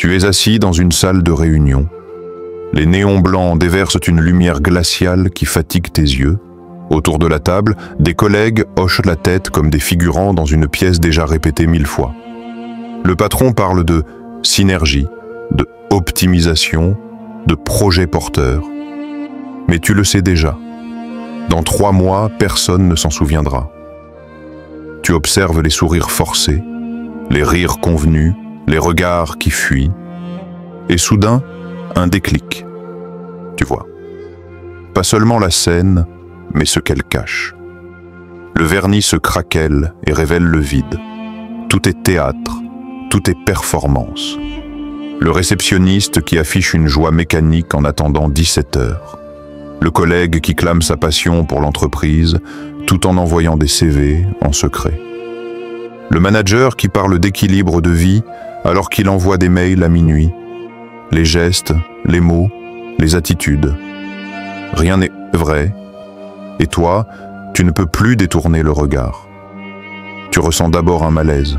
Tu es assis dans une salle de réunion. Les néons blancs déversent une lumière glaciale qui fatigue tes yeux. Autour de la table, des collègues hochent la tête comme des figurants dans une pièce déjà répétée 1000 fois. Le patron parle de synergie, de optimisation, de projet porteur. Mais tu le sais déjà. Dans 3 mois, personne ne s'en souviendra. Tu observes les sourires forcés, les rires convenus, les regards qui fuient. Et soudain, un déclic. Tu vois. Pas seulement la scène, mais ce qu'elle cache. Le vernis se craquelle et révèle le vide. Tout est théâtre, tout est performance. Le réceptionniste qui affiche une joie mécanique en attendant 17 heures. Le collègue qui clame sa passion pour l'entreprise, tout en envoyant des CV en secret. Le manager qui parle d'équilibre de vie alors qu'il envoie des mails à minuit. Les gestes, les mots, les attitudes. Rien n'est vrai. Et toi, tu ne peux plus détourner le regard. Tu ressens d'abord un malaise.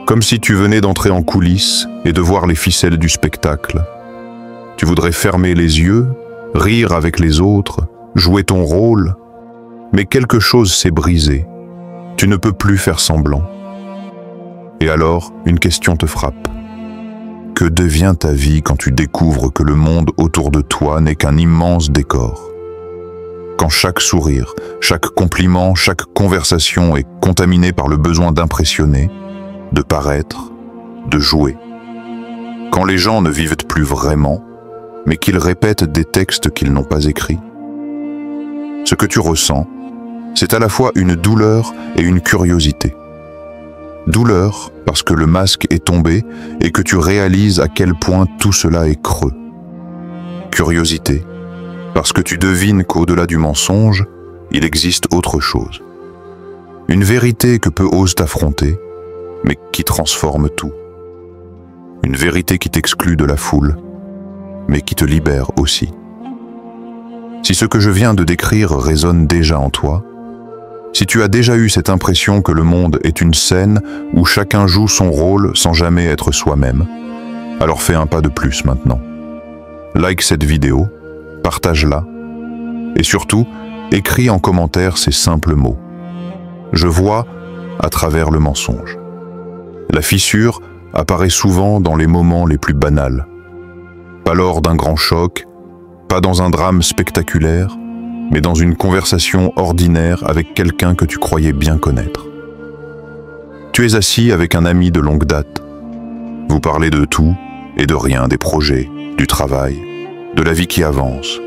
Comme si tu venais d'entrer en coulisses et de voir les ficelles du spectacle. Tu voudrais fermer les yeux, rire avec les autres, jouer ton rôle. Mais quelque chose s'est brisé. Tu ne peux plus faire semblant. Et alors, une question te frappe. Que devient ta vie quand tu découvres que le monde autour de toi n'est qu'un immense décor? Quand chaque sourire, chaque compliment, chaque conversation est contaminé par le besoin d'impressionner, de paraître, de jouer. Quand les gens ne vivent plus vraiment, mais qu'ils répètent des textes qu'ils n'ont pas écrits. Ce que tu ressens, c'est à la fois une douleur et une curiosité. Douleur parce que le masque est tombé et que tu réalises à quel point tout cela est creux. Curiosité parce que tu devines qu'au-delà du mensonge, il existe autre chose. Une vérité que peu osent t'affronter, mais qui transforme tout. Une vérité qui t'exclut de la foule, mais qui te libère aussi. Si ce que je viens de décrire résonne déjà en toi, si tu as déjà eu cette impression que le monde est une scène où chacun joue son rôle sans jamais être soi-même, alors fais un pas de plus maintenant. Like cette vidéo, partage-la, et surtout, écris en commentaire ces simples mots. Je vois à travers le mensonge. La fissure apparaît souvent dans les moments les plus banals. Pas lors d'un grand choc, pas dans un drame spectaculaire, mais dans une conversation ordinaire avec quelqu'un que tu croyais bien connaître. Tu es assis avec un ami de longue date. Vous parlez de tout et de rien, des projets, du travail, de la vie qui avance.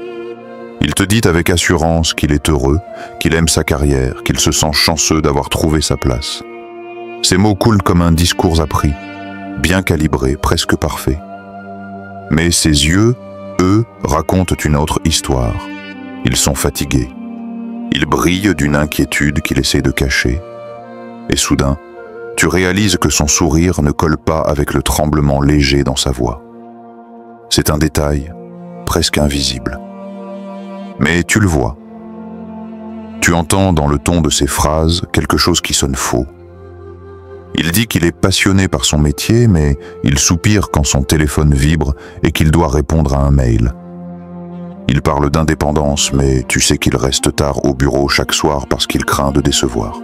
Il te dit avec assurance qu'il est heureux, qu'il aime sa carrière, qu'il se sent chanceux d'avoir trouvé sa place. Ces mots coulent comme un discours appris, bien calibré, presque parfait. Mais ses yeux, eux, racontent une autre histoire. Ils sont fatigués. Ils brillent d'une inquiétude qu'il essaie de cacher. Et soudain, tu réalises que son sourire ne colle pas avec le tremblement léger dans sa voix. C'est un détail, presque invisible. Mais tu le vois. Tu entends dans le ton de ses phrases quelque chose qui sonne faux. Il dit qu'il est passionné par son métier, mais il soupire quand son téléphone vibre et qu'il doit répondre à un mail. Il parle d'indépendance, mais tu sais qu'il reste tard au bureau chaque soir parce qu'il craint de décevoir.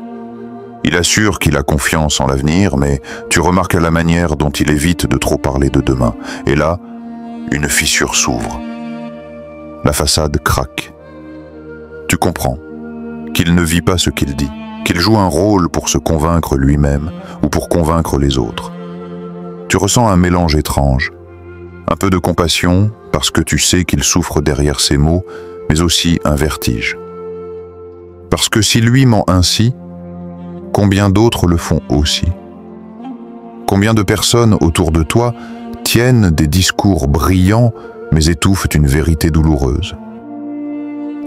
Il assure qu'il a confiance en l'avenir, mais tu remarques la manière dont il évite de trop parler de demain. Et là, une fissure s'ouvre. La façade craque. Tu comprends qu'il ne vit pas ce qu'il dit, qu'il joue un rôle pour se convaincre lui-même ou pour convaincre les autres. Tu ressens un mélange étrange. Un peu de compassion, parce que tu sais qu'il souffre derrière ses mots, mais aussi un vertige. Parce que s'il lui ment ainsi, combien d'autres le font aussi? Combien de personnes autour de toi tiennent des discours brillants, mais étouffent une vérité douloureuse?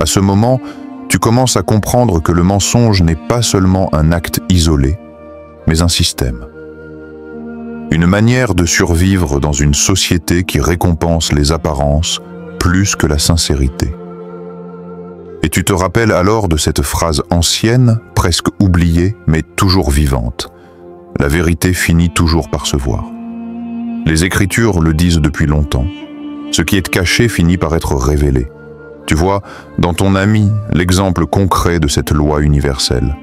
À ce moment, tu commences à comprendre que le mensonge n'est pas seulement un acte isolé, mais un système. Une manière de survivre dans une société qui récompense les apparences plus que la sincérité. Et tu te rappelles alors de cette phrase ancienne, presque oubliée, mais toujours vivante. La vérité finit toujours par se voir. Les Écritures le disent depuis longtemps. Ce qui est caché finit par être révélé. Tu vois, dans ton ami, l'exemple concret de cette loi universelle.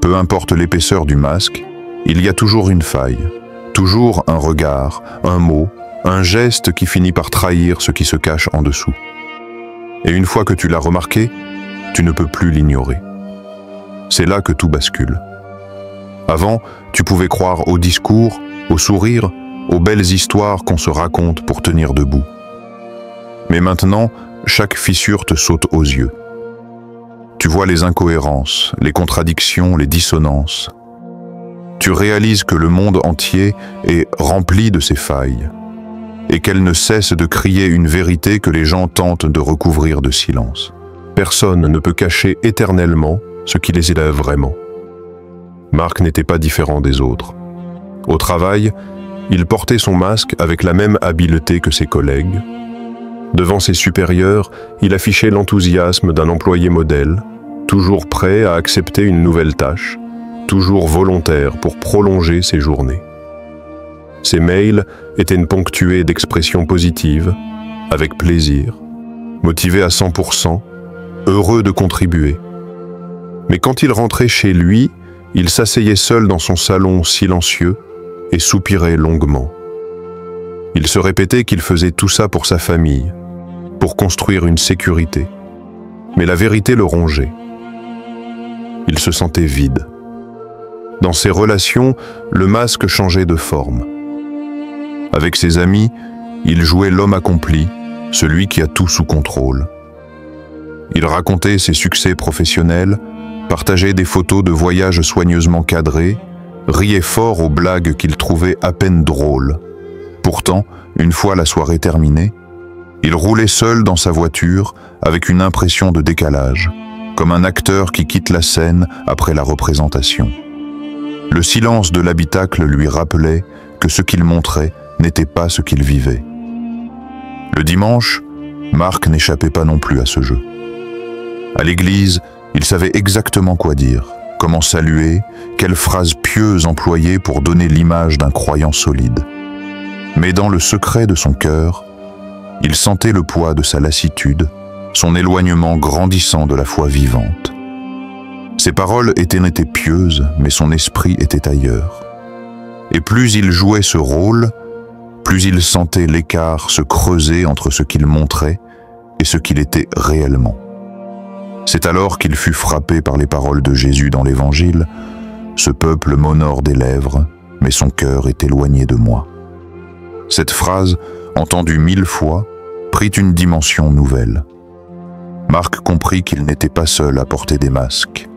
Peu importe l'épaisseur du masque, il y a toujours une faille, toujours un regard, un mot, un geste qui finit par trahir ce qui se cache en dessous. Et une fois que tu l'as remarqué, tu ne peux plus l'ignorer. C'est là que tout bascule. Avant, tu pouvais croire aux discours, aux sourires, aux belles histoires qu'on se raconte pour tenir debout. Mais maintenant, chaque fissure te saute aux yeux. Tu vois les incohérences, les contradictions, les dissonances. Tu réalises que le monde entier est rempli de ces failles et qu'elles ne cessent de crier une vérité que les gens tentent de recouvrir de silence. Personne ne peut cacher éternellement ce qui les élève vraiment. Marc n'était pas différent des autres. Au travail, il portait son masque avec la même habileté que ses collègues. Devant ses supérieurs, il affichait l'enthousiasme d'un employé modèle, toujours prêt à accepter une nouvelle tâche, toujours volontaire pour prolonger ses journées. Ses mails étaient ponctués d'expressions positives, avec plaisir, motivé à 100%, heureux de contribuer. Mais quand il rentrait chez lui, il s'asseyait seul dans son salon silencieux et soupirait longuement. Il se répétait qu'il faisait tout ça pour sa famille, pour construire une sécurité. Mais la vérité le rongeait. Il se sentait vide. Dans ses relations, le masque changeait de forme. Avec ses amis, il jouait l'homme accompli, celui qui a tout sous contrôle. Il racontait ses succès professionnels, partageait des photos de voyages soigneusement cadrés, riait fort aux blagues qu'il trouvait à peine drôles. Pourtant, une fois la soirée terminée, il roulait seul dans sa voiture avec une impression de décalage, comme un acteur qui quitte la scène après la représentation. Le silence de l'habitacle lui rappelait que ce qu'il montrait n'était pas ce qu'il vivait. Le dimanche, Marc n'échappait pas non plus à ce jeu. À l'église, il savait exactement quoi dire, comment saluer, quelles phrases pieuses employer pour donner l'image d'un croyant solide. Mais dans le secret de son cœur, il sentait le poids de sa lassitude, son éloignement grandissant de la foi vivante. Ses paroles étaient pieuses, mais son esprit était ailleurs. Et plus il jouait ce rôle, plus il sentait l'écart se creuser entre ce qu'il montrait et ce qu'il était réellement. C'est alors qu'il fut frappé par les paroles de Jésus dans l'Évangile « Ce peuple m'honore des lèvres, mais son cœur est éloigné de moi ». Cette phrase, entendue 1000 fois, prit une dimension nouvelle. Marc comprit qu'il n'était pas seul à porter des masques.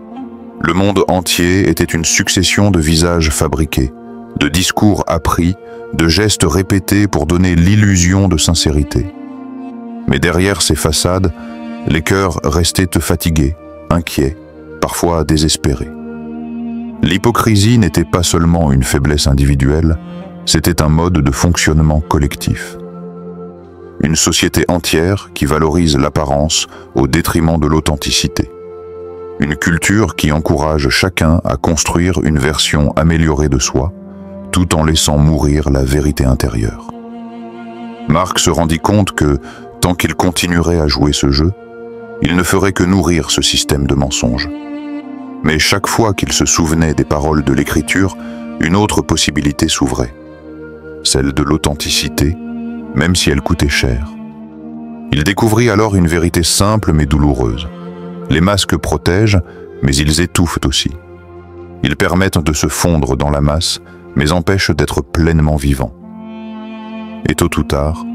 Le monde entier était une succession de visages fabriqués, de discours appris, de gestes répétés pour donner l'illusion de sincérité. Mais derrière ces façades, les cœurs restaient fatigués, inquiets, parfois désespérés. L'hypocrisie n'était pas seulement une faiblesse individuelle, c'était un mode de fonctionnement collectif. Une société entière qui valorise l'apparence au détriment de l'authenticité. Une culture qui encourage chacun à construire une version améliorée de soi, tout en laissant mourir la vérité intérieure. Marc se rendit compte que, tant qu'il continuerait à jouer ce jeu, il ne ferait que nourrir ce système de mensonges. Mais chaque fois qu'il se souvenait des paroles de l'Écriture, une autre possibilité s'ouvrait, celle de l'authenticité, même si elle coûtait cher. Il découvrit alors une vérité simple mais douloureuse. Les masques protègent, mais ils étouffent aussi. Ils permettent de se fondre dans la masse, mais empêchent d'être pleinement vivant. Et tôt ou tard,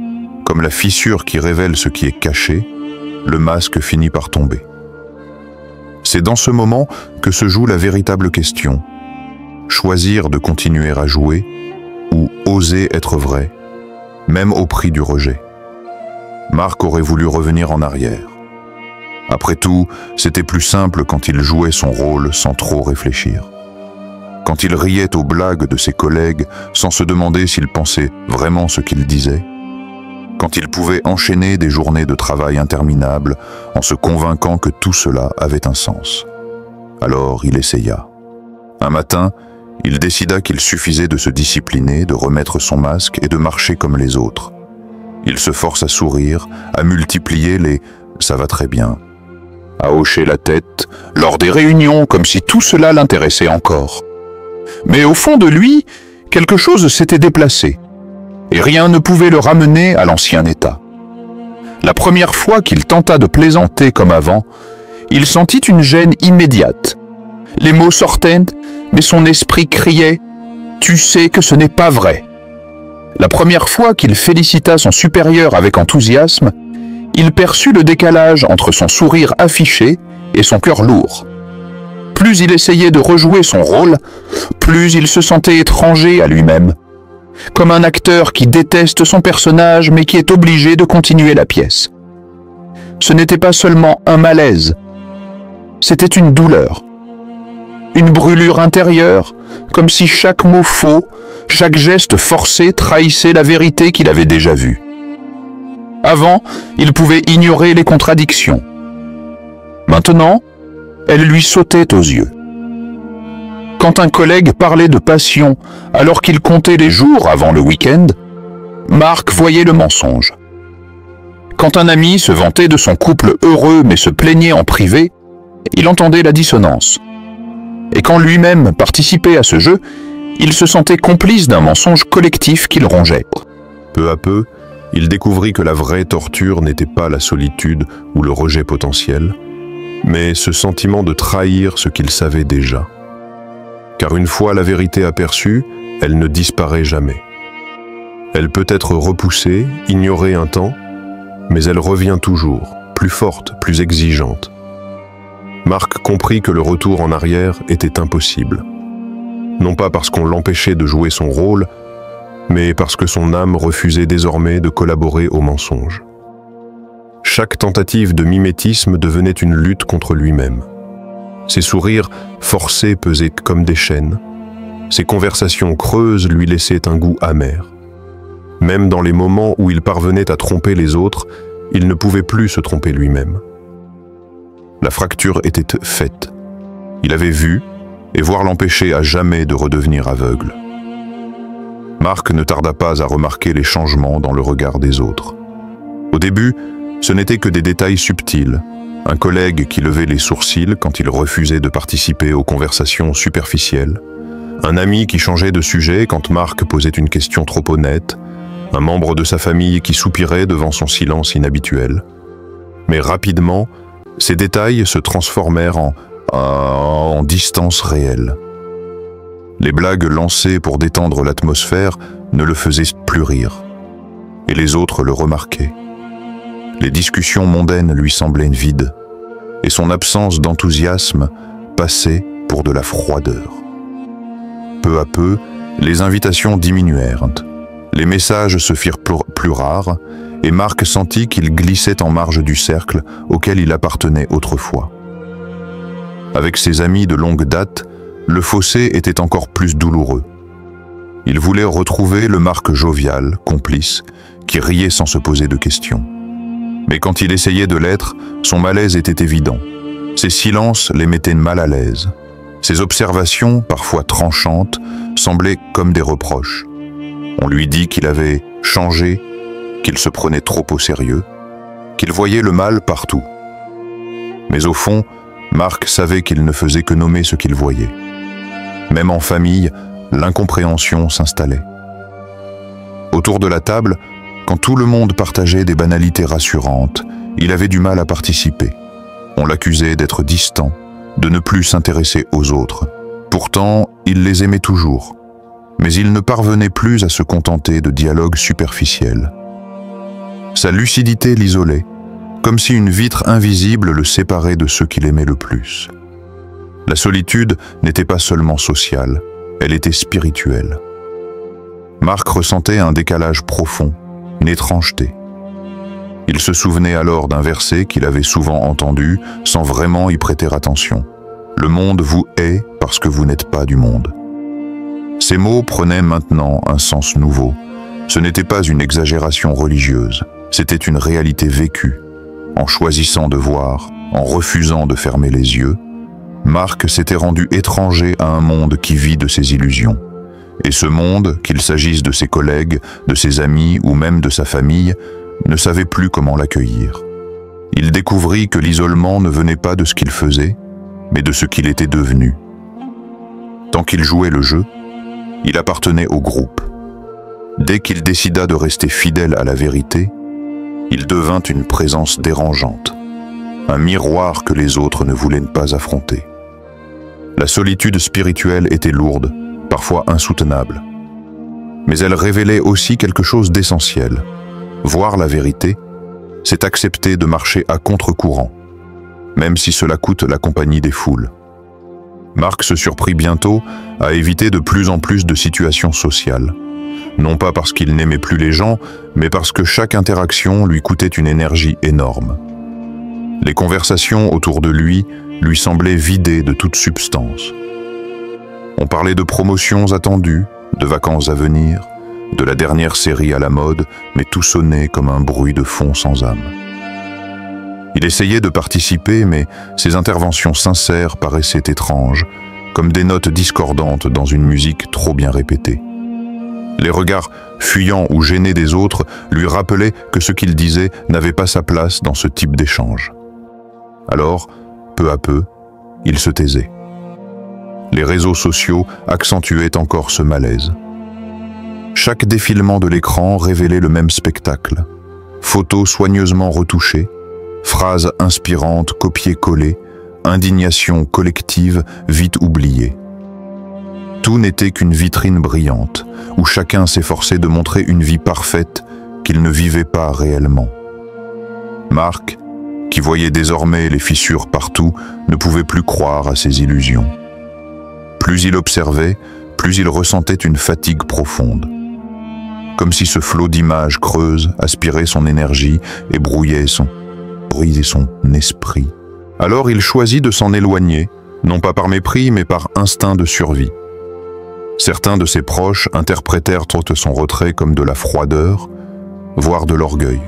comme la fissure qui révèle ce qui est caché, le masque finit par tomber. C'est dans ce moment que se joue la véritable question. Choisir de continuer à jouer ou oser être vrai, même au prix du rejet. Marc aurait voulu revenir en arrière. Après tout, c'était plus simple quand il jouait son rôle sans trop réfléchir. Quand il riait aux blagues de ses collègues sans se demander s'il pensait vraiment ce qu'il disait. Quand il pouvait enchaîner des journées de travail interminables en se convainquant que tout cela avait un sens. Alors il essaya. Un matin, il décida qu'il suffisait de se discipliner, de remettre son masque et de marcher comme les autres. Il se force à sourire, à multiplier les « ça va très bien », à hocher la tête lors des réunions comme si tout cela l'intéressait encore. Mais au fond de lui, quelque chose s'était déplacé, et rien ne pouvait le ramener à l'ancien état. La première fois qu'il tenta de plaisanter comme avant, il sentit une gêne immédiate. Les mots sortaient, mais son esprit criait « Tu sais que ce n'est pas vrai ». La première fois qu'il félicita son supérieur avec enthousiasme, il perçut le décalage entre son sourire affiché et son cœur lourd. Plus il essayait de rejouer son rôle, plus il se sentait étranger à lui-même, comme un acteur qui déteste son personnage mais qui est obligé de continuer la pièce. Ce n'était pas seulement un malaise, c'était une douleur, une brûlure intérieure, comme si chaque mot faux, chaque geste forcé trahissait la vérité qu'il avait déjà vue. Avant, il pouvait ignorer les contradictions. Maintenant, elles lui sautaient aux yeux. Quand un collègue parlait de passion alors qu'il comptait les jours avant le week-end, Marc voyait le mensonge. Quand un ami se vantait de son couple heureux mais se plaignait en privé, il entendait la dissonance. Et quand lui-même participait à ce jeu, il se sentait complice d'un mensonge collectif qu'il rongeait. Peu à peu, il découvrit que la vraie torture n'était pas la solitude ou le rejet potentiel, mais ce sentiment de trahir ce qu'il savait déjà. Car une fois la vérité aperçue, elle ne disparaît jamais. Elle peut être repoussée, ignorée un temps, mais elle revient toujours, plus forte, plus exigeante. Marc comprit que le retour en arrière était impossible. Non pas parce qu'on l'empêchait de jouer son rôle, mais parce que son âme refusait désormais de collaborer au mensonge. Chaque tentative de mimétisme devenait une lutte contre lui-même. Ses sourires forcés pesaient comme des chaînes. Ses conversations creuses lui laissaient un goût amer. Même dans les moments où il parvenait à tromper les autres, il ne pouvait plus se tromper lui-même. La fracture était faite. Il avait vu, et voir l'empêcher à jamais de redevenir aveugle. Marc ne tarda pas à remarquer les changements dans le regard des autres. Au début, ce n'étaient que des détails subtils. Un collègue qui levait les sourcils quand il refusait de participer aux conversations superficielles. Un ami qui changeait de sujet quand Marc posait une question trop honnête. Un membre de sa famille qui soupirait devant son silence inhabituel. Mais rapidement, ces détails se transformèrent en distance réelle. Les blagues lancées pour détendre l'atmosphère ne le faisaient plus rire. Et les autres le remarquaient. Les discussions mondaines lui semblaient vides, et son absence d'enthousiasme passait pour de la froideur. Peu à peu, les invitations diminuèrent. Les messages se firent plus rares, et Marc sentit qu'il glissait en marge du cercle auquel il appartenait autrefois. Avec ses amis de longue date, le fossé était encore plus douloureux. Il voulait retrouver le Marc jovial, complice, qui riait sans se poser de questions. Mais quand il essayait de l'être, son malaise était évident. Ses silences les mettaient mal à l'aise. Ses observations, parfois tranchantes, semblaient comme des reproches. On lui dit qu'il avait changé, qu'il se prenait trop au sérieux, qu'il voyait le mal partout. Mais au fond, Marc savait qu'il ne faisait que nommer ce qu'il voyait. Même en famille, l'incompréhension s'installait. Autour de la table, quand tout le monde partageait des banalités rassurantes, il avait du mal à participer. On l'accusait d'être distant, de ne plus s'intéresser aux autres. Pourtant, il les aimait toujours. Mais il ne parvenait plus à se contenter de dialogues superficiels. Sa lucidité l'isolait, comme si une vitre invisible le séparait de ceux qu'il aimait le plus. La solitude n'était pas seulement sociale, elle était spirituelle. Marc ressentait un décalage profond, une étrangeté. Il se souvenait alors d'un verset qu'il avait souvent entendu sans vraiment y prêter attention. « Le monde vous hait parce que vous n'êtes pas du monde ». Ces mots prenaient maintenant un sens nouveau. Ce n'était pas une exagération religieuse, c'était une réalité vécue. En choisissant de voir, en refusant de fermer les yeux, Marc s'était rendu étranger à un monde qui vit de ses illusions. Et ce monde, qu'il s'agisse de ses collègues, de ses amis ou même de sa famille, ne savait plus comment l'accueillir. Il découvrit que l'isolement ne venait pas de ce qu'il faisait, mais de ce qu'il était devenu. Tant qu'il jouait le jeu, il appartenait au groupe. Dès qu'il décida de rester fidèle à la vérité, il devint une présence dérangeante, un miroir que les autres ne voulaient pas affronter. La solitude spirituelle était lourde, parfois insoutenable. Mais elle révélait aussi quelque chose d'essentiel. Voir la vérité, c'est accepter de marcher à contre-courant, même si cela coûte la compagnie des foules. Marc se surprit bientôt à éviter de plus en plus de situations sociales. Non pas parce qu'il n'aimait plus les gens, mais parce que chaque interaction lui coûtait une énergie énorme. Les conversations autour de lui semblaient vidées de toute substance. On parlait de promotions attendues, de vacances à venir, de la dernière série à la mode, mais tout sonnait comme un bruit de fond sans âme. Il essayait de participer, mais ses interventions sincères paraissaient étranges, comme des notes discordantes dans une musique trop bien répétée. Les regards fuyants ou gênés des autres lui rappelaient que ce qu'il disait n'avait pas sa place dans ce type d'échange. Alors, peu à peu, il se taisait. Les réseaux sociaux accentuaient encore ce malaise. Chaque défilement de l'écran révélait le même spectacle. Photos soigneusement retouchées, phrases inspirantes copiées-collées, indignation collective vite oubliée. Tout n'était qu'une vitrine brillante, où chacun s'efforçait de montrer une vie parfaite qu'il ne vivait pas réellement. Marc, qui voyait désormais les fissures partout, ne pouvait plus croire à ses illusions. Plus il observait, plus il ressentait une fatigue profonde. Comme si ce flot d'images creuses aspirait son énergie et brisait son esprit. Alors il choisit de s'en éloigner, non pas par mépris, mais par instinct de survie. Certains de ses proches interprétèrent son retrait comme de la froideur, voire de l'orgueil.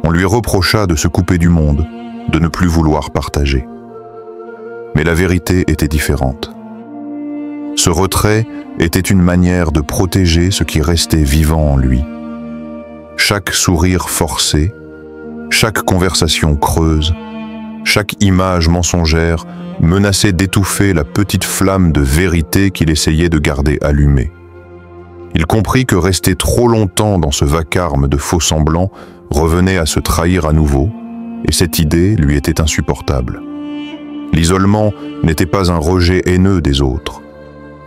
On lui reprocha de se couper du monde, de ne plus vouloir partager. Mais la vérité était différente. Ce retrait était une manière de protéger ce qui restait vivant en lui. Chaque sourire forcé, chaque conversation creuse, chaque image mensongère menaçait d'étouffer la petite flamme de vérité qu'il essayait de garder allumée. Il comprit que rester trop longtemps dans ce vacarme de faux semblants revenait à se trahir à nouveau, et cette idée lui était insupportable. L'isolement n'était pas un rejet haineux des autres.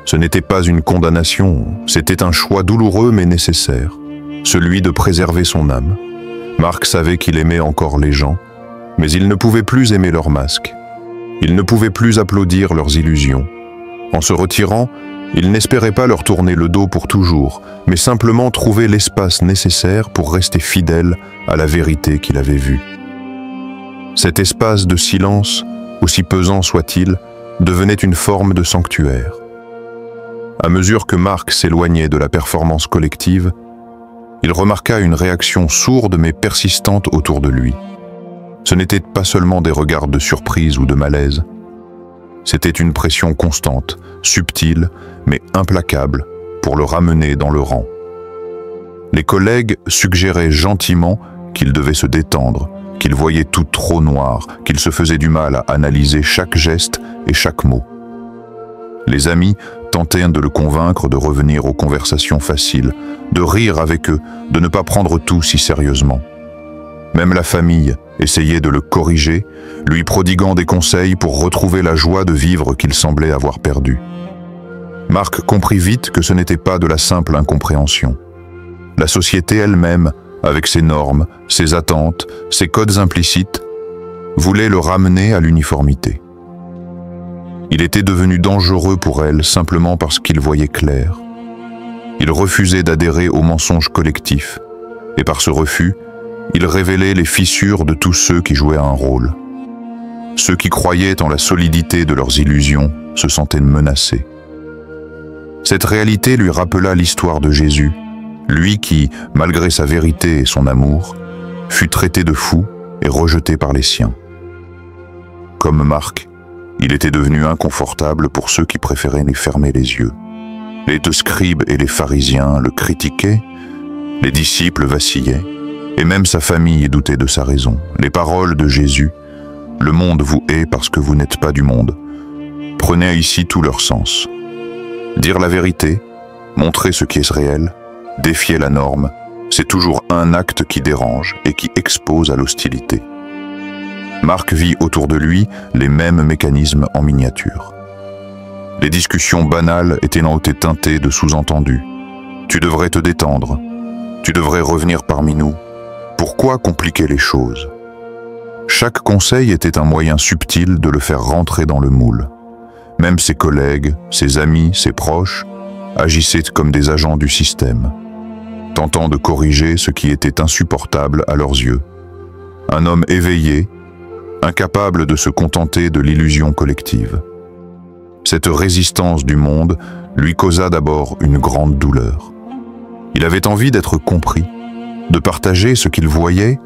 Ce n'était pas une condamnation, c'était un choix douloureux mais nécessaire, celui de préserver son âme. Marc savait qu'il aimait encore les gens, mais il ne pouvait plus aimer leurs masques. Il ne pouvait plus applaudir leurs illusions. En se retirant, il n'espérait pas leur tourner le dos pour toujours, mais simplement trouver l'espace nécessaire pour rester fidèle à la vérité qu'il avait vue. Cet espace de silence, aussi pesant soit-il, devenait une forme de sanctuaire. À mesure que Marc s'éloignait de la performance collective, il remarqua une réaction sourde mais persistante autour de lui. Ce n'était pas seulement des regards de surprise ou de malaise. C'était une pression constante, subtile, mais implacable, pour le ramener dans le rang. Les collègues suggéraient gentiment qu'il devait se détendre, qu'il voyait tout trop noir, qu'il se faisait du mal à analyser chaque geste et chaque mot. Les amis tentaient de le convaincre de revenir aux conversations faciles, de rire avec eux, de ne pas prendre tout si sérieusement. Même la famille essayait de le corriger, lui prodiguant des conseils pour retrouver la joie de vivre qu'il semblait avoir perdue. Marc comprit vite que ce n'était pas de la simple incompréhension. La société elle-même, avec ses normes, ses attentes, ses codes implicites, voulait le ramener à l'uniformité. Il était devenu dangereux pour elle simplement parce qu'il voyait clair. Il refusait d'adhérer au mensonge collectif, et par ce refus, il révélait les fissures de tous ceux qui jouaient un rôle. Ceux qui croyaient en la solidité de leurs illusions se sentaient menacés. Cette réalité lui rappela l'histoire de Jésus, lui qui, malgré sa vérité et son amour, fut traité de fou et rejeté par les siens. Comme Marc, Il était devenu inconfortable pour ceux qui préféraient y fermer les yeux. Les scribes et les pharisiens le critiquaient, les disciples vacillaient, et même sa famille doutait de sa raison. Les paroles de Jésus, « Le monde vous hait parce que vous n'êtes pas du monde », prenaient ici tout leur sens. Dire la vérité, montrer ce qui est réel, défier la norme, c'est toujours un acte qui dérange et qui expose à l'hostilité. Marc vit autour de lui les mêmes mécanismes en miniature. Les discussions banales étaient teintées de sous-entendus. « Tu devrais te détendre. Tu devrais revenir parmi nous. Pourquoi compliquer les choses ?» Chaque conseil était un moyen subtil de le faire rentrer dans le moule. Même ses collègues, ses amis, ses proches agissaient comme des agents du système, tentant de corriger ce qui était insupportable à leurs yeux. Un homme éveillé, incapable de se contenter de l'illusion collective. Cette résistance du monde lui causa d'abord une grande douleur. Il avait envie d'être compris, de partager ce qu'il voyait,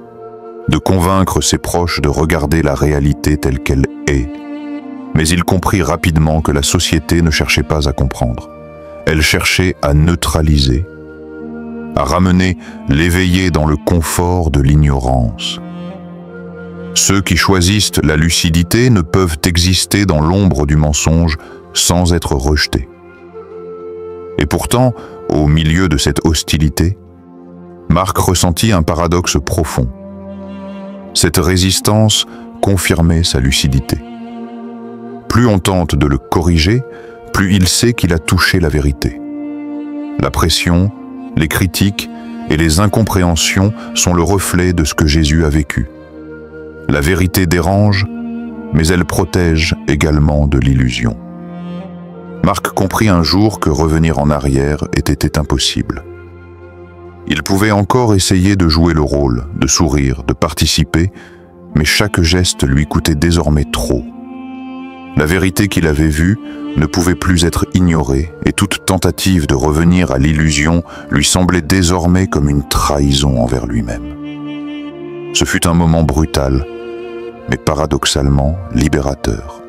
de convaincre ses proches de regarder la réalité telle qu'elle est. Mais il comprit rapidement que la société ne cherchait pas à comprendre. Elle cherchait à neutraliser, à ramener l'éveillé dans le confort de l'ignorance. Ceux qui choisissent la lucidité ne peuvent exister dans l'ombre du mensonge sans être rejetés. Et pourtant, au milieu de cette hostilité, Marc ressentit un paradoxe profond. Cette résistance confirmait sa lucidité. Plus on tente de le corriger, plus il sait qu'il a touché la vérité. La pression, les critiques et les incompréhensions sont le reflet de ce que Jésus a vécu. La vérité dérange, mais elle protège également de l'illusion. Marc comprit un jour que revenir en arrière était impossible. Il pouvait encore essayer de jouer le rôle, de sourire, de participer, mais chaque geste lui coûtait désormais trop. La vérité qu'il avait vue ne pouvait plus être ignorée et toute tentative de revenir à l'illusion lui semblait désormais comme une trahison envers lui-même. Ce fut un moment brutal, mais paradoxalement libérateur.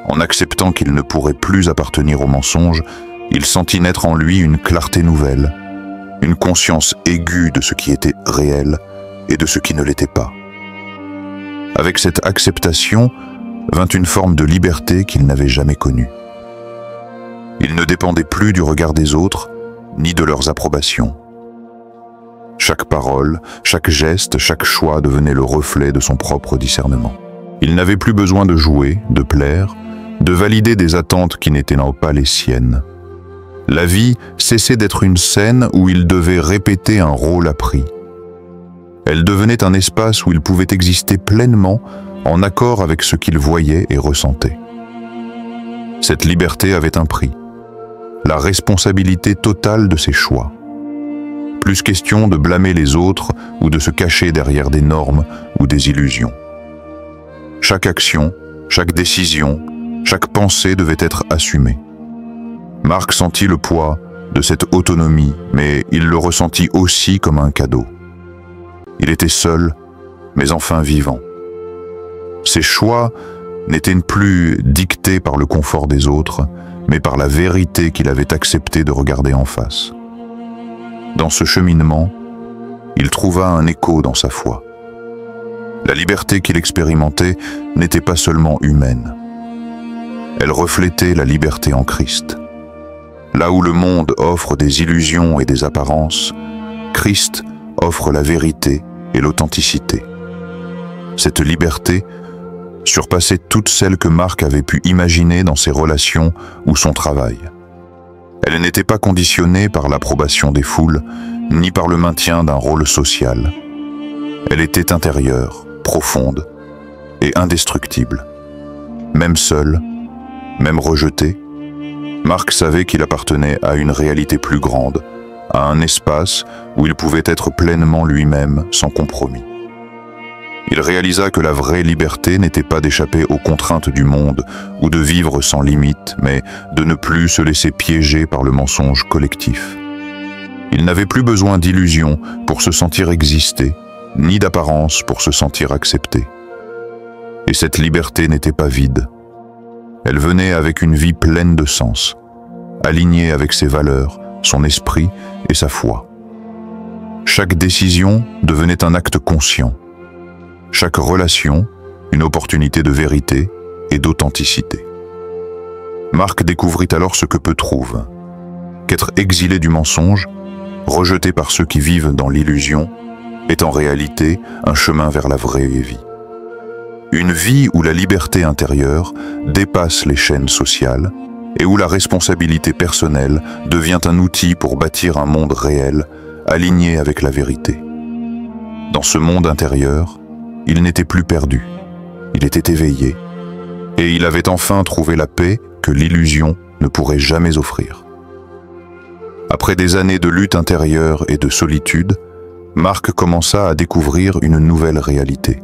En acceptant qu'il ne pourrait plus appartenir au mensonge, il sentit naître en lui une clarté nouvelle, une conscience aiguë de ce qui était réel et de ce qui ne l'était pas. Avec cette acceptation vint une forme de liberté qu'il n'avait jamais connue. Il ne dépendait plus du regard des autres, ni de leurs approbations. Chaque parole, chaque geste, chaque choix devenait le reflet de son propre discernement. Il n'avait plus besoin de jouer, de plaire, de valider des attentes qui n'étaient pas les siennes. La vie cessait d'être une scène où il devait répéter un rôle appris. Elle devenait un espace où il pouvait exister pleinement en accord avec ce qu'il voyait et ressentait. Cette liberté avait un prix, la responsabilité totale de ses choix. Plus question de blâmer les autres ou de se cacher derrière des normes ou des illusions. Chaque action, chaque décision, chaque pensée devait être assumée. Marc sentit le poids de cette autonomie, mais il le ressentit aussi comme un cadeau. Il était seul, mais enfin vivant. Ses choix n'étaient plus dictés par le confort des autres, mais par la vérité qu'il avait accepté de regarder en face. Dans ce cheminement, il trouva un écho dans sa foi. La liberté qu'il expérimentait n'était pas seulement humaine. Elle reflétait la liberté en Christ. Là où le monde offre des illusions et des apparences, Christ offre la vérité et l'authenticité. Cette liberté surpassait toutes celles que Marc avait pu imaginer dans ses relations ou son travail. Elle n'était pas conditionnée par l'approbation des foules, ni par le maintien d'un rôle social. Elle était intérieure, profonde et indestructible. Même seul, même rejeté, Marc savait qu'il appartenait à une réalité plus grande, à un espace où il pouvait être pleinement lui-même sans compromis. Il réalisa que la vraie liberté n'était pas d'échapper aux contraintes du monde ou de vivre sans limite, mais de ne plus se laisser piéger par le mensonge collectif. Il n'avait plus besoin d'illusions pour se sentir exister, ni d'apparence pour se sentir accepté. Et cette liberté n'était pas vide, Elle venait avec une vie pleine de sens, alignée avec ses valeurs, son esprit et sa foi. Chaque décision devenait un acte conscient. Chaque relation, une opportunité de vérité et d'authenticité. Marc découvrit alors ce que peu trouvent. Qu'être exilé du mensonge, rejeté par ceux qui vivent dans l'illusion, est en réalité un chemin vers la vraie vie. Une vie où la liberté intérieure dépasse les chaînes sociales et où la responsabilité personnelle devient un outil pour bâtir un monde réel, aligné avec la vérité. Dans ce monde intérieur, il n'était plus perdu, il était éveillé, et il avait enfin trouvé la paix que l'illusion ne pourrait jamais offrir. Après des années de lutte intérieure et de solitude, Marc commença à découvrir une nouvelle réalité.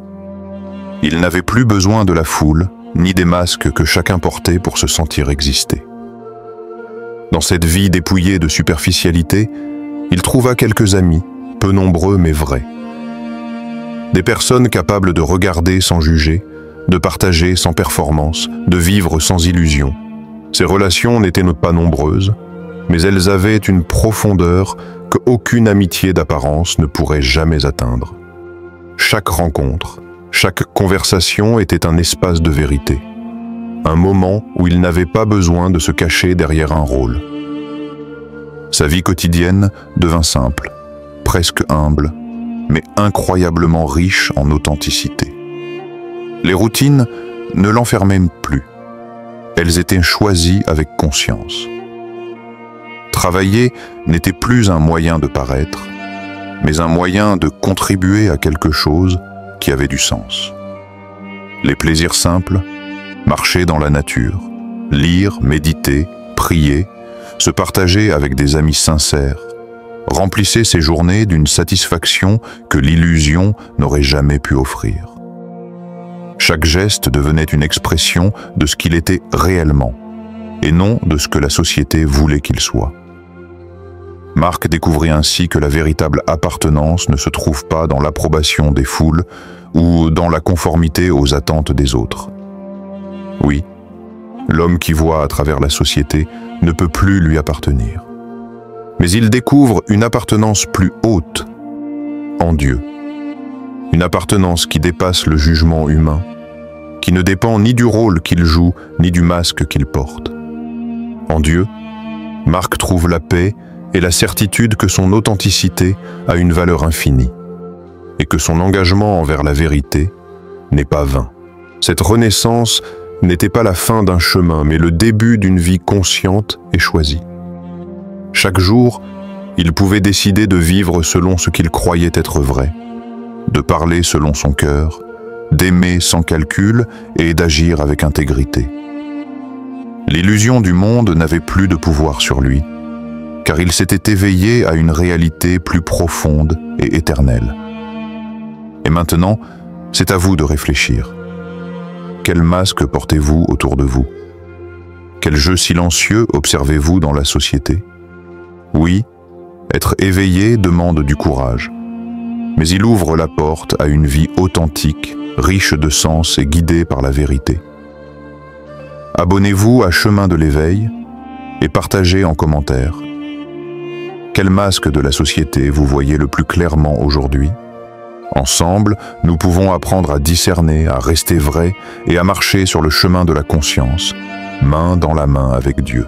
Il n'avait plus besoin de la foule, ni des masques que chacun portait pour se sentir exister. Dans cette vie dépouillée de superficialité, il trouva quelques amis, peu nombreux mais vrais. Des personnes capables de regarder sans juger, de partager sans performance, de vivre sans illusion. Ces relations n'étaient pas nombreuses, mais elles avaient une profondeur qu'aucune amitié d'apparence ne pourrait jamais atteindre. Chaque rencontre, chaque conversation était un espace de vérité, un moment où il n'avait pas besoin de se cacher derrière un rôle. Sa vie quotidienne devint simple, presque humble, mais incroyablement riche en authenticité. Les routines ne l'enfermaient plus. Elles étaient choisies avec conscience. Travailler n'était plus un moyen de paraître, mais un moyen de contribuer à quelque chose qui avait du sens. Les plaisirs simples, marcher dans la nature, lire, méditer, prier, se partager avec des amis sincères, remplissaient ses journées d'une satisfaction que l'illusion n'aurait jamais pu offrir. Chaque geste devenait une expression de ce qu'il était réellement, et non de ce que la société voulait qu'il soit. Marc découvrit ainsi que la véritable appartenance ne se trouve pas dans l'approbation des foules ou dans la conformité aux attentes des autres. Oui, l'homme qui voit à travers la société ne peut plus lui appartenir. Mais il découvre une appartenance plus haute, en Dieu. Une appartenance qui dépasse le jugement humain, qui ne dépend ni du rôle qu'il joue, ni du masque qu'il porte. En Dieu, Marc trouve la paix et la certitude que son authenticité a une valeur infinie, et que son engagement envers la vérité n'est pas vain. Cette renaissance n'était pas la fin d'un chemin, mais le début d'une vie consciente et choisie. Chaque jour, il pouvait décider de vivre selon ce qu'il croyait être vrai, de parler selon son cœur, d'aimer sans calcul et d'agir avec intégrité. L'illusion du monde n'avait plus de pouvoir sur lui, car il s'était éveillé à une réalité plus profonde et éternelle. Et maintenant, c'est à vous de réfléchir. Quel masque portez-vous autour de vous? Quel jeu silencieux observez-vous dans la société? Oui, être éveillé demande du courage, mais il ouvre la porte à une vie authentique, riche de sens et guidée par la vérité. Abonnez-vous à Chemin de l'éveil et partagez en commentaire. Quel masque de la société vous voyez le plus clairement aujourd'hui? Ensemble, nous pouvons apprendre à discerner, à rester vrais et à marcher sur le chemin de la conscience, main dans la main avec Dieu.